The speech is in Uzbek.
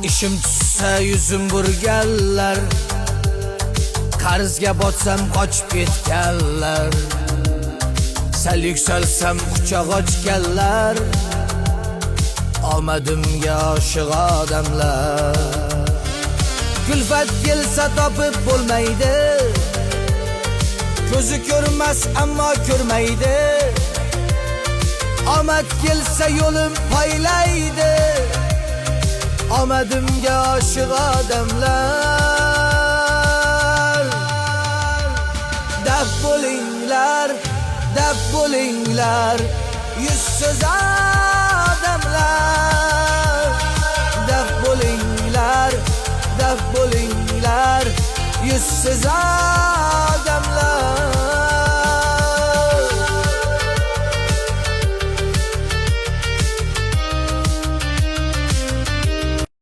İşim tushsa yuzim burganlar, qarzga botsam qochib ketganlar, sal yuksalsam quchoq ochganlar, omadimga oshiq odamlar. Kulfat kelsa topib bo'lmaydi, ko'zi ko'rmas ammo ko'rmaydi. Omad kelsa yo'lim poylaydi, omadimga oshiq odamlar. Daf bo'linglar, daf bo'linglar, yuzsiz odamlar. Daf bo'linglar, daf bo'linglar, yuzsiz odamlar.